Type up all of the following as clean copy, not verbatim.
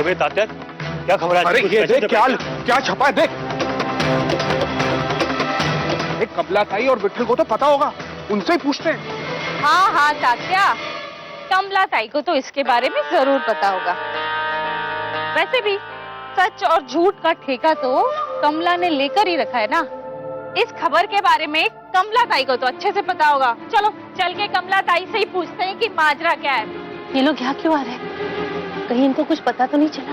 अरे बे तात्या, क्या खबर है? अरे ये देख क्या क्या छपा है, देख। एक कमला ताई और विट्ठल को तो पता होगा, उनसे ही पूछते हैं। हाँ हाँ तात्या, कमला ताई को तो इसके बारे में जरूर पता होगा। वैसे भी सच और झूठ का ठेका तो कमला ने लेकर ही रखा है ना। इस खबर के बारे में कमला ताई को तो अच्छे से पता होगा। चलो चल के कमला ताई से ही पूछते हैं कि माजरा क्या है। ये लोग यहाँ क्यों आ रहे हैं? कहीं इनको कुछ पता तो नहीं चला?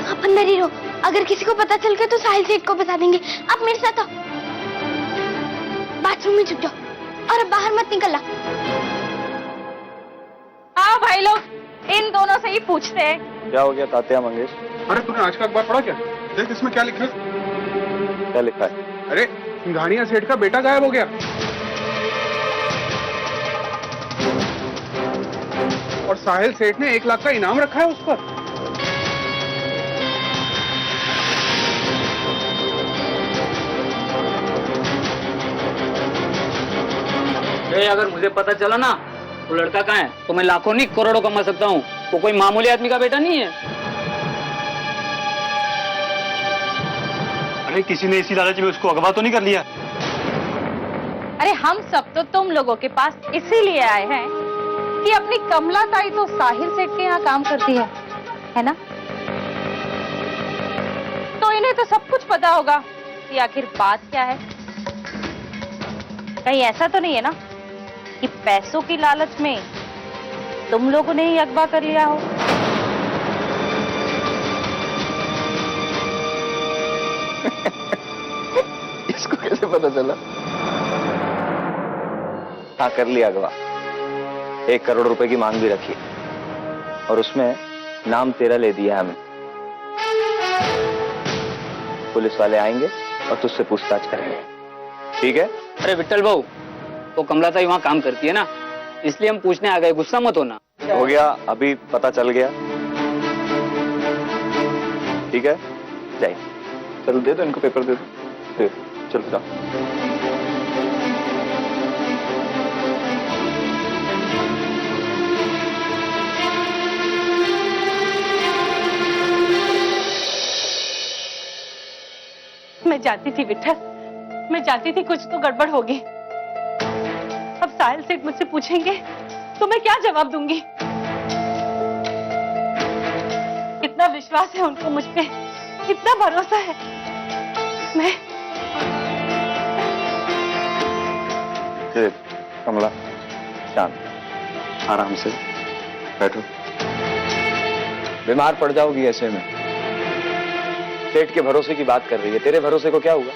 आप अंदर ही रहो, अगर किसी को पता चल गया तो साहिल सेठ को बता देंगे। आप मेरे साथ आओ, बाथरूम में छुप जाओ और अब बाहर मत निकलना। हाँ भाई लोग, इन दोनों से ही पूछते हैं। क्या हो गया तात्या मंगेश? अरे तूने आज का अखबार पढ़ा क्या? देख इसमें क्या लिखा है। क्या लिखा है? अरे सिंघानिया सेठ का बेटा गायब हो गया और साहिल सेठ ने 1 लाख का इनाम रखा है उस पर। अगर मुझे पता चला ना वो लड़का कहाँ है तो मैं लाखों नहीं करोड़ों कमा सकता हूँ। वो कोई मामूली आदमी का बेटा नहीं है। अरे किसी ने इसी लालच में उसको अगवा तो नहीं कर लिया? अरे हम सब तो तुम लोगों के पास इसीलिए आए हैं कि अपनी कमला ताई तो साहिल सेठ के यहाँ काम करती है ना? तो इन्हें तो सब कुछ पता होगा कि आखिर बात क्या है। कहीं ऐसा तो नहीं है ना कि पैसों की लालच में तुम लोगों ने ही अगवा कर लिया हो? इसको कैसे पता चला? हाँ, कर लिया अगवा। 1 करोड़ रुपए की मांग भी रखी और उसमें नाम तेरा ले दिया हमें। पुलिस वाले आएंगे और तुझसे पूछताछ करेंगे, ठीक है? अरे विट्ठल भाऊ, तो कमला ताई वहाँ काम करती है ना, इसलिए हम पूछने आ गए, गुस्सा मत होना। हो गया, अभी पता चल गया, ठीक है? जाइए, चलो दे दो इनको पेपर, दे दो, चलो जाओ। मैं जानती थी विट्ठल, मैं जानती थी कुछ तो गड़बड़ होगी। अब साहिल सेठ मुझसे पूछेंगे तो मैं क्या जवाब दूंगी? इतना विश्वास है उनको मुझ पे, इतना भरोसा है। मैं कमला, शांत, आराम से बैठो। बीमार पड़ जाओगी ऐसे में। सेठ के भरोसे की बात कर रही है, तेरे भरोसे को क्या हुआ?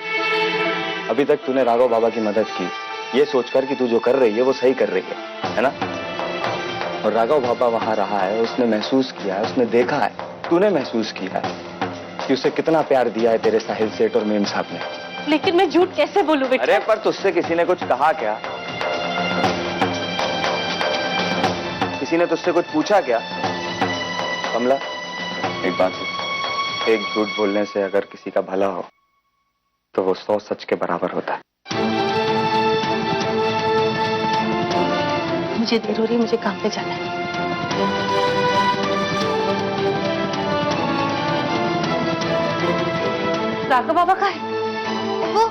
अभी तक तूने राघव बाबा की मदद की, ये सोचकर कि तू जो कर रही है वो सही कर रही है ना? और राघव बाबा वहां रहा है, उसने महसूस किया है, उसने देखा है, तूने महसूस किया है कि उसे कितना प्यार दिया है तेरे साहिल सेठ और मेम साहब ने। लेकिन मैं झूठ कैसे बोलूं विट्ठल? अरे पर तुझसे किसी ने कुछ कहा क्या? किसी ने तुझसे कुछ पूछा क्या? कमला, एक बात है, एक झूठ बोलने से अगर किसी का भला हो तो वो 100 सच के बराबर होता है। मुझे देर हो रही है, मुझे काम पे जाना है। राघव बाबा कहाँ है? वो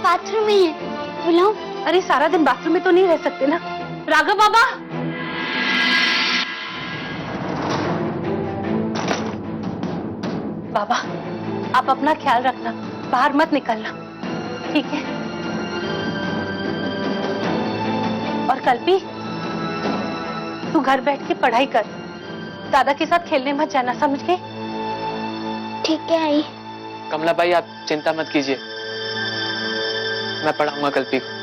बाथरूम में है, बुलाऊं? अरे सारा दिन बाथरूम में तो नहीं रह सकते ना। राघव बाबा, बाबा आप अपना ख्याल रखना, बाहर मत निकलना, ठीक है? और कल भी तू घर बैठ के पढ़ाई कर, दादा के साथ खेलने मत जाना, समझ गए? ठीक है आई। कमला भाई आप चिंता मत कीजिए, मैं पढ़ाऊंगा कल्पी को।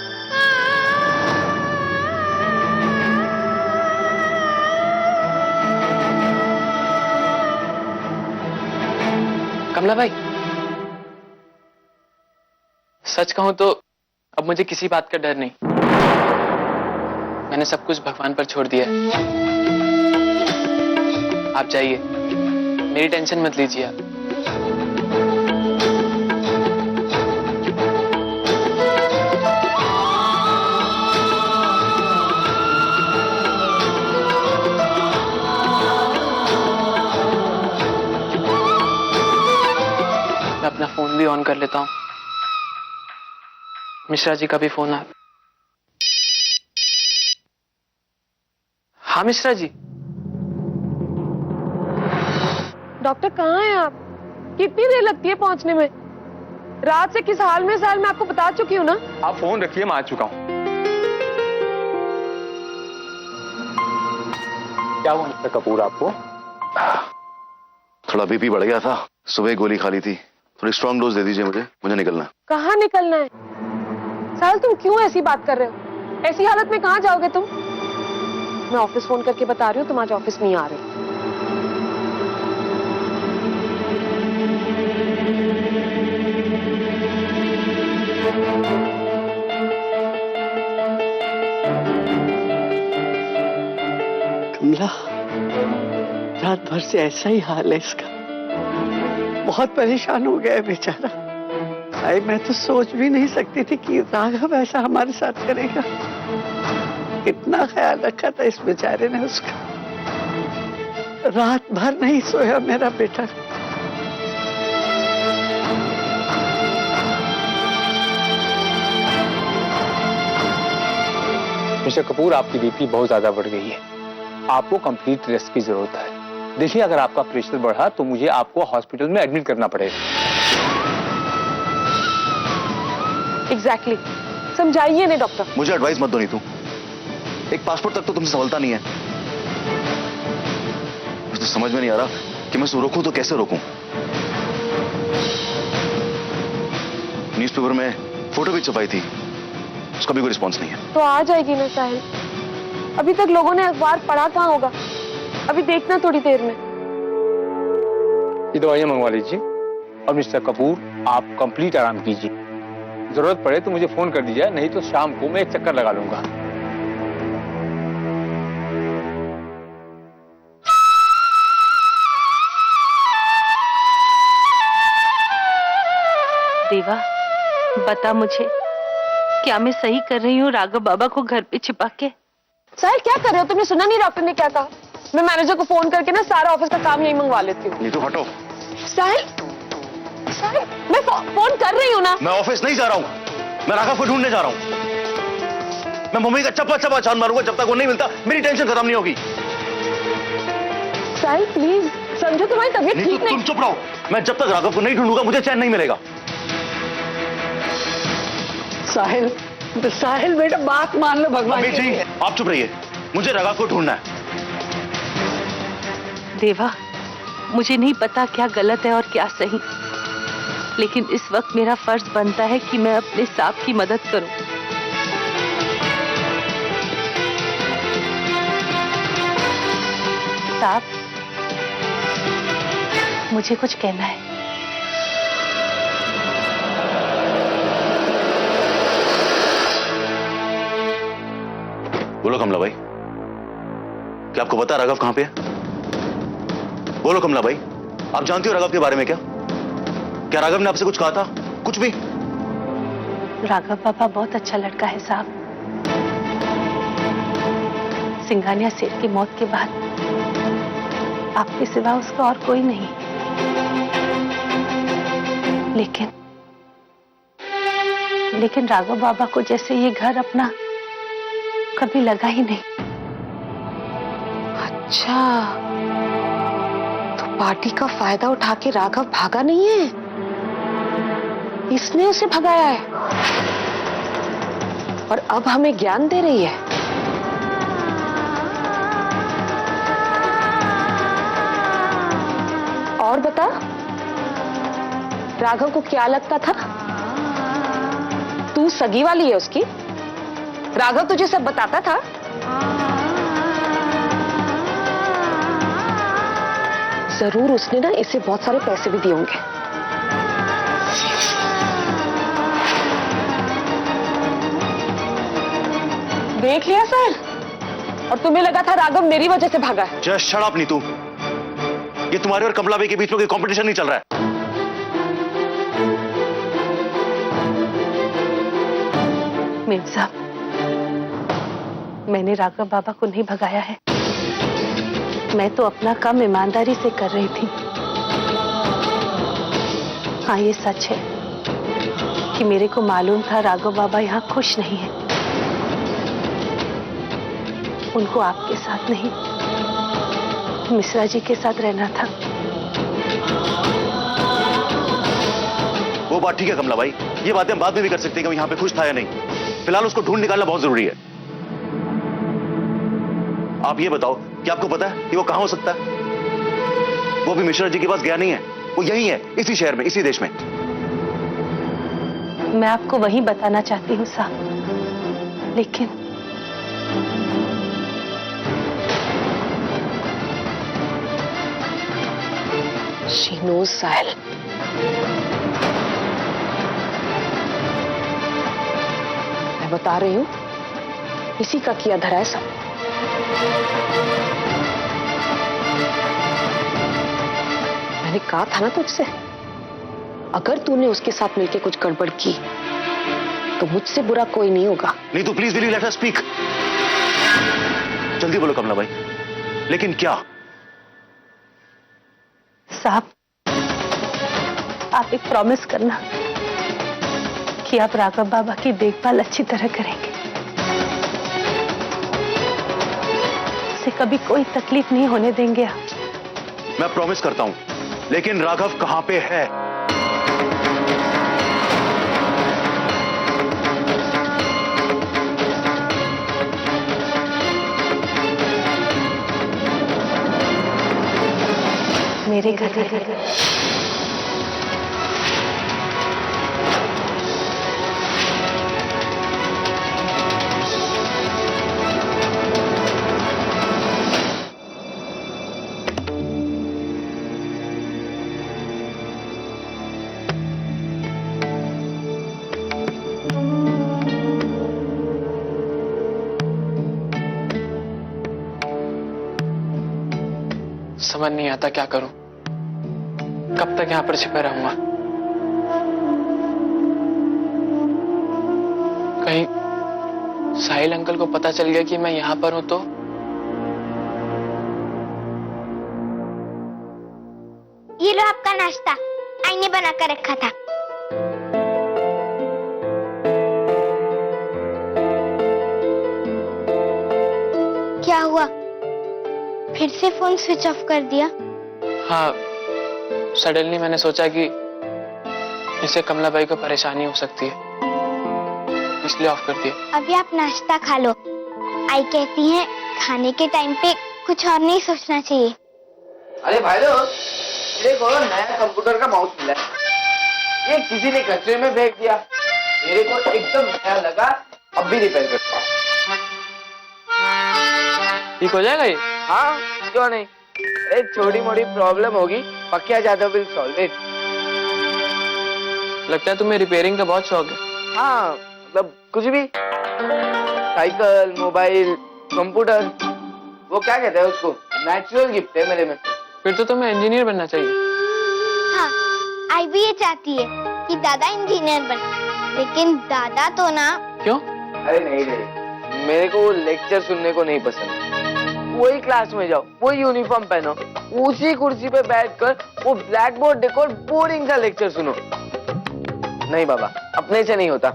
कमला भाई, सच कहूं तो अब मुझे किसी बात का डर नहीं। मैंने सब कुछ भगवान पर छोड़ दिया है। आप जाइए, मेरी टेंशन मत लीजिए आप। ऑन कर लेता हूँ। मिश्रा जी का भी फोन आ। हाँ मिश्रा जी। डॉक्टर कहाँ हैं आप? कितनी देर लगती है पहुंचने में? रात से किस हाल में मैं आपको बता चुकी हूँ ना। आप फोन रखिए, मैं आ चुका हूँ। क्या हुआ मिस्टर कपूर आपको? थोड़ा बीपी बढ़ गया था, सुबह गोली खा ली थी। थोड़ी स्ट्रॉन्ग डोज दे दीजिए मुझे निकलना है। कहाँ निकलना है? साहिल तुम क्यों ऐसी बात कर रहे हो? ऐसी हालत में कहाँ जाओगे तुम? मैं ऑफिस फोन करके बता रही हूँ तुम आज ऑफिस नहीं आ रहे। कमला, रात भर से ऐसा ही हाल है इसका। बहुत परेशान हो गया है बेचारा। भाई मैं तो सोच भी नहीं सकती थी कि राघव ऐसा हमारे साथ करेगा। कितना ख्याल रखा था इस बेचारे ने उसका। रात भर नहीं सोया मेरा बेटा। मिस्टर कपूर, आपकी बीपी बहुत ज्यादा बढ़ गई है। आपको कंप्लीट रेस्ट की जरूरत है। देखिए, अगर आपका प्रेशर बढ़ा तो मुझे आपको हॉस्पिटल में एडमिट करना पड़ेगा। एग्जैक्टली। समझाइए नहीं डॉक्टर। मुझे एडवाइस मत दो नीतू। एक पासपोर्ट तक तो तुमसे संभलता नहीं है। मुझे तो समझ में नहीं आ रहा कि मैं उसे रोकूं तो कैसे रोकूं। न्यूज़पेपर में फोटो भी छपाई थी, उसका भी कोई रिस्पॉन्स नहीं है। तो आ जाएगी ना साहिल। अभी तक लोगों ने अखबार पढ़ा कहाँ होगा? अभी देखना थोड़ी देर में। ये दवाइयां मंगवा लीजिए और मिस्टर कपूर आप कंप्लीट आराम कीजिए। जरूरत पड़े तो मुझे फोन कर दीजिए, नहीं तो शाम को मैं एक चक्कर लगा लूंगा। देवा, बता मुझे, क्या मैं सही कर रही हूँ राघव बाबा को घर पे छिपा के? साहिल क्या कर रहे हो? तुमने सुना नहीं डॉक्टर ने क्या कहा? मैं मैनेजर को फोन करके ना सारा ऑफिस का काम यही मंगवा लेती हूँ। नीतू हटो। साहिल, साहिल, मैं फोन कर रही हूँ ना। मैं ऑफिस नहीं जा रहा हूँ, मैं राघव को ढूंढने जा रहा हूँ। मैं मम्मी का चप्पा चप्पा छान मारूंगा, जब तक वो नहीं मिलता मेरी टेंशन खत्म नहीं होगी। साहिल प्लीज समझो, तुम्हारी तबीयत ठीक नहीं। तुम चुप रहो। मैं जब तक राघव को नहीं ढूंढूंगा मुझे चैन नहीं मिलेगा। साहिल, साहिल बेटा बात मान लो भगवान मम्मी की। जी आप चुप रहिए, मुझे राघव को ढूंढना है। देवा, मुझे नहीं पता क्या गलत है और क्या सही, लेकिन इस वक्त मेरा फर्ज बनता है कि मैं अपने सांप की मदद करूं। सांप, मुझे कुछ कहना है। बोलो कमला भाई, क्या आपको पता राघव कहां पे है? बोलो कमला भाई, आप जानती हो राघव के बारे में क्या? क्या राघव ने आपसे कुछ कहा था? कुछ भी? राघव बाबा बहुत अच्छा लड़का है साहब। सिंघानिया सेठ की मौत के बाद आपके सिवा उसका और कोई नहीं। लेकिन राघव बाबा को जैसे ये घर अपना कभी लगा ही नहीं। अच्छा, तो पार्टी का फायदा उठा के राघव भागा नहीं है, इसने उसे भगाया है और अब हमें ज्ञान दे रही है। और बता, राघव को क्या लगता था? तू सगी वाली है उसकी? राघव तुझे सब बताता था? जरूर उसने ना इसे बहुत सारे पैसे भी दिए होंगे। देख लिया सर, और तुम्हें लगा था राघव मेरी वजह से भागा है। जस्ट शट अप नीतू, ये तुम्हारे और कमला भाई के बीच में कोई कंपटीशन नहीं चल रहा है। मीम साहब, मैंने राघव बाबा को नहीं भगाया है। मैं तो अपना काम ईमानदारी से कर रही थी। हाँ, ये सच है, कि मेरे को मालूम था राघव बाबा यहाँ खुश नहीं है। उनको आपके साथ नहीं, मिश्रा जी के साथ रहना था। वो बात ठीक है कमला भाई, ये बातें हम बाद में भी कर सकते हैं कि वो यहाँ पे खुश था या नहीं। फिलहाल उसको ढूंढ निकालना बहुत जरूरी है। आप ये बताओ कि आपको पता है कि वो कहां हो सकता है? वो भी मिश्रा जी के पास गया नहीं है, वो यहीं है, इसी शहर में, इसी देश में। मैं आपको वही बताना चाहती हूँ साहब, लेकिन She knows साहिल। मैं बता रही हूँ, इसी का किया धरा है सब। मैंने कहा था ना तुझसे, अगर तूने उसके साथ मिलके कुछ गड़बड़ की तो मुझसे बुरा कोई नहीं होगा। नहीं तो please will you let her speak. जल्दी बोलो कमला भाई, लेकिन क्या? साहब, आप एक प्रॉमिस करना कि आप राघव बाबा की देखभाल अच्छी तरह करेंगे। उसे कभी कोई तकलीफ नहीं होने देंगे आप। मैं प्रॉमिस करता हूं, लेकिन राघव कहां पे है? मेरे घर में। समझ नहीं आता क्या करूं, कब तक यहां पर छिपा रहूंगा। कहीं साहिल अंकल को पता चल गया कि मैं यहां पर हूं तो? ये लो आपका नाश्ता, आईने बना कर रखा था। क्या हुआ, फिर से फोन स्विच ऑफ कर दिया? हाँ, सडनली मैंने सोचा कि इससे कमला बाई को परेशानी हो सकती है, इसलिए ऑफ कर दिया। अभी आप नाश्ता खा लो। आई कहती हैं खाने के टाइम पे कुछ और नहीं सोचना चाहिए। अरे भाई लोग, देखो नया कंप्यूटर का माउस मिला है, ये किसी ने कचरे में फेंक दिया, मेरे को एकदम नया लगा, अब भी रिपेयर करता हूँ। ठीक हो जाएगा ये? हाँ, क्यों नहीं। एक छोटी मोटी प्रॉब्लम होगी, Pakya Jadhav will solve it. लगता है तुम्हें रिपेयरिंग का बहुत शौक है। हाँ, मतलब कुछ भी, साइकिल, मोबाइल, कंप्यूटर, वो क्या कहते हैं उसको, नेचुरल गिफ्ट है मेरे में। फिर तो तुम्हें इंजीनियर बनना चाहिए। हाँ, आई भी ये चाहती है कि दादा इंजीनियर बने, लेकिन दादा तो ना। क्यों? अरे नहीं, मेरे को लेक्चर सुनने को नहीं पसंद। वही क्लास में जाओ, वही यूनिफॉर्म पहनो, उसी कुर्सी पे बैठकर वो ब्लैक बोर्ड देखो और बोरिंग सा लेक्चर सुनो। नहीं बाबा, अपने से नहीं होता।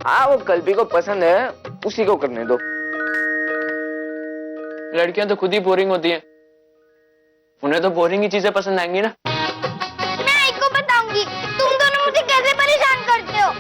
हाँ, वो कल्पी को पसंद है, उसी को करने दो। लड़कियां तो खुद ही बोरिंग होती हैं, उन्हें तो बोरिंग ही चीजें पसंद आएंगी ना। मैं आई को बताऊंगी, तुम दोनों मुझे कैसे परेशान करते हो।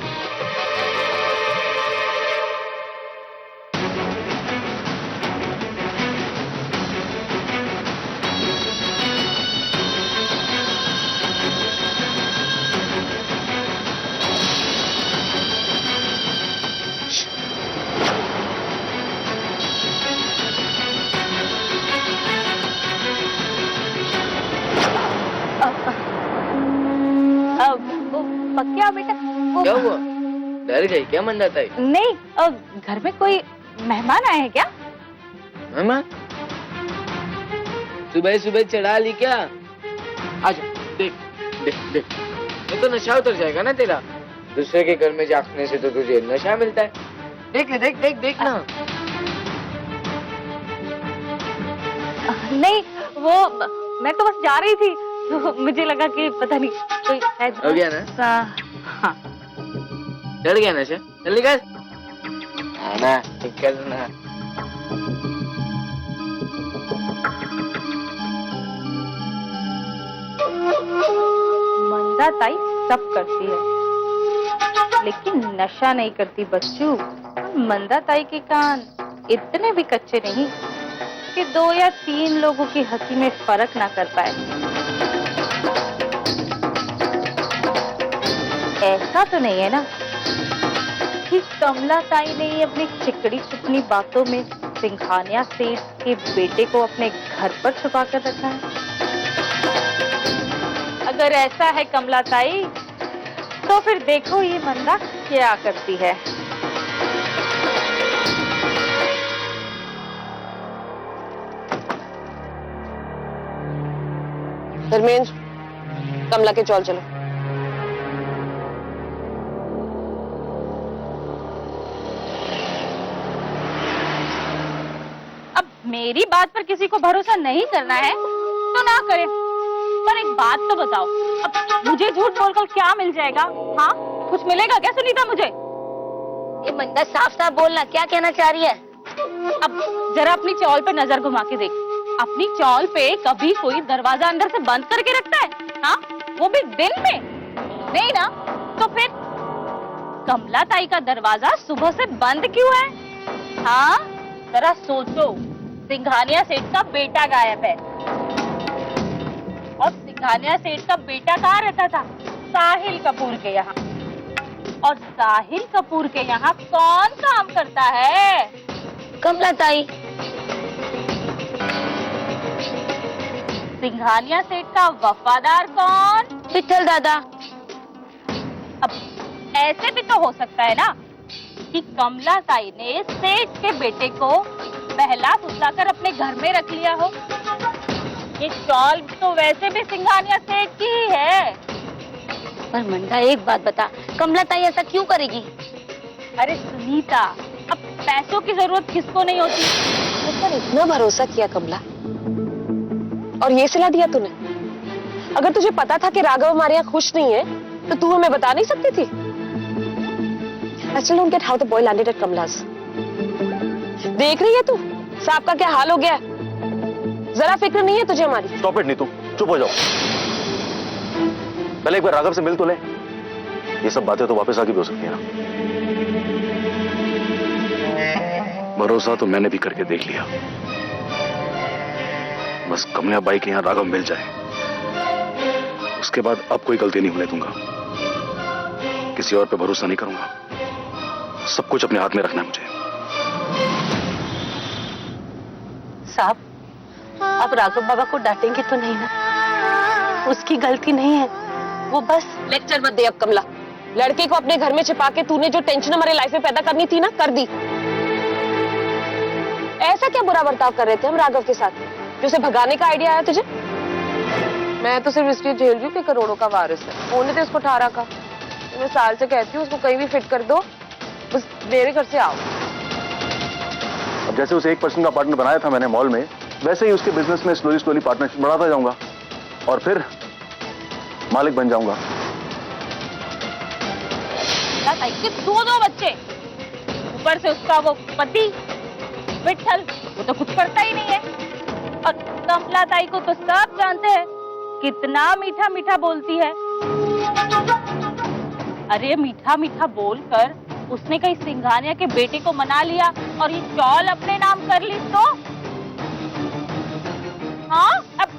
पक्या बेटा, क्या हुआ, डर गई क्या मंदाता है? नहीं, घर में कोई मेहमान आए हैं क्या? मेहमान? सुबह सुबह चढ़ा ली क्या? आजा, देख देख देख, ये तो नशा उतर जाएगा ना तेरा। दूसरे के घर में झांकने से तो तुझे नशा मिलता है। देख ले, देख देख देख ना। नहीं, वो मैं तो बस जा रही थी, तो मुझे लगा कि पता नहीं कोई हो गया ना? हाँ। चढ़ गया नशा, चल निकल। आना निकलना। मंदा ताई सब करती है लेकिन नशा नहीं करती बच्चू। मंदा ताई के कान इतने भी कच्चे नहीं कि 2 या 3 लोगों की हंसी में फर्क ना कर पाए। ऐसा तो नहीं है ना कि कमला ताई ने अपनी चिकड़ी चुपनी बातों में सिंघानिया सेठ के बेटे को अपने घर पर छुपा कर रखा है? अगर ऐसा है कमला ताई तो फिर देखो ये मंदा क्या करती है। धर्मेंद्र, कमला के चौल चलो। अब मेरी बात पर किसी को भरोसा नहीं करना है तो ना करे, पर एक बात तो बताओ, अब मुझे झूठ बोलकर क्या मिल जाएगा? हाँ, कुछ मिलेगा क्या सुनीता मुझे? ये मंदा साफ साफ बोलना, क्या कहना चाह रही है? अब जरा अपनी चौल पे नजर घुमा के देख। अपनी चौल पे कभी कोई दरवाजा अंदर से बंद करके रखता है? हाँ, वो भी दिन में? नहीं ना, तो फिर कमला ताई का दरवाजा सुबह से बंद क्यों है? हाँ, जरा सोचो, सिंघानिया सेठ का बेटा गायब है और सिंघानिया सेठ का बेटा कहाँ रहता था? साहिल कपूर के यहाँ। और साहिल कपूर के यहाँ कौन काम करता है? कमला ताई। सिंघानिया सेठ का वफादार कौन? विठल दादा। अब ऐसे भी तो हो सकता है ना कि कमला ताई ने सेठ के बेटे को बहला फुसलाकर अपने घर में रख लिया हो। ये चौल तो वैसे भी सिंघानिया सेठ की ही है। पर मंदा एक बात बता, कमला ताई ऐसा क्यों करेगी? अरे सुनीता, अब पैसों की जरूरत किसको नहीं होती? मुझ पर इतना भरोसा किया कमला, और ये सलाह दिया तूने? अगर तुझे पता था कि राघव हमारे यहाँ खुश नहीं है तो तू हमें बता नहीं सकती थी? I still don't get how the boy landed at Kamla's. देख रही है तू साहब का क्या हाल हो गया? जरा फिक्र नहीं है तुझे हमारी? स्टॉप इट नीतू, चुप हो जाओ। पहले एक बार राघव से मिल तो ले। ये सब बातें तो वापस आके भी हो सकती है ना। भरोसा तो मैंने भी करके देख लिया। बस कमला बाई के यहाँ राघव मिल जाए, उसके बाद अब कोई गलती नहीं होने दूंगा। किसी और पे भरोसा नहीं करूंगा। सब कुछ अपने हाथ में रखना है मुझे। साहब, आप राघव बाबा को डांटेंगे तो नहीं ना? उसकी गलती नहीं है, वो बस। लेक्चर मत दे अब कमला। लड़के को अपने घर में छिपा के तूने जो टेंशन हमारे लाइफ में पैदा करनी थी ना, कर दी। ऐसा क्या बुरा बर्ताव कर रहे थे हम राघव के साथ जो उसे भगाने का आइडिया आया तुझे? मैं तो सिर्फ इसलिए झेल रही हूँ कि करोड़ों का वारिस है, होने तो इसको 18 का। मैं साल से कहती हूँ उसको कहीं भी फिट कर दो, बस मेरे घर से आओ। अब जैसे उसे 1% का पार्टनर बनाया था मैंने मॉल में, वैसे ही उसके बिजनेस में स्लोली स्लोली पार्टनरशिप बढ़ाता जाऊंगा और फिर मालिक बन जाऊंगा। के 2 बच्चे, ऊपर से उसका वो पति विठल, वो तो कुछ करता ही नहीं है। और कमला ताई को तो सब जानते हैं कितना मीठा मीठा बोलती है। अरे मीठा मीठा बोलकर उसने कहीं सिंघानिया के बेटे को मना लिया और ये चौल अपने नाम कर ली तो? हाँ, अब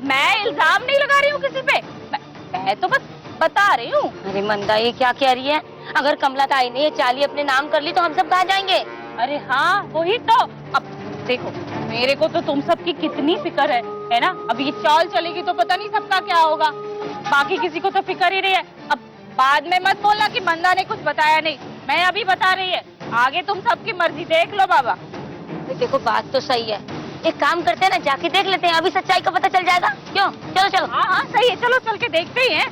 मैं इल्जाम नहीं लगा रही हूँ किसी पे, मैं तो बस बता रही हूँ। अरे मंदा, ये क्या कह रही है? अगर कमला ताई ने ये चाली अपने नाम कर ली तो हम सब कहाँ जाएंगे? अरे हाँ, वही तो। अब देखो, मेरे को तो तुम सबकी कितनी फिक्र है ना? अब ये चाल चलेगी तो पता नहीं सबका क्या होगा। बाकी किसी को तो फिक्र ही नहीं है। अब बाद में मत बोलना कि मंदा ने कुछ बताया नहीं, मैं अभी बता रही है। आगे तुम सबकी मर्जी, देख लो बाबा। देखो बात तो सही है, एक काम करते हैं ना, जाके देख लेते हैं, अभी सच्चाई का पता चल जाएगा। क्यों? चलो चलो। हाँ हाँ सही है, चलो चल के देखते ही हैं।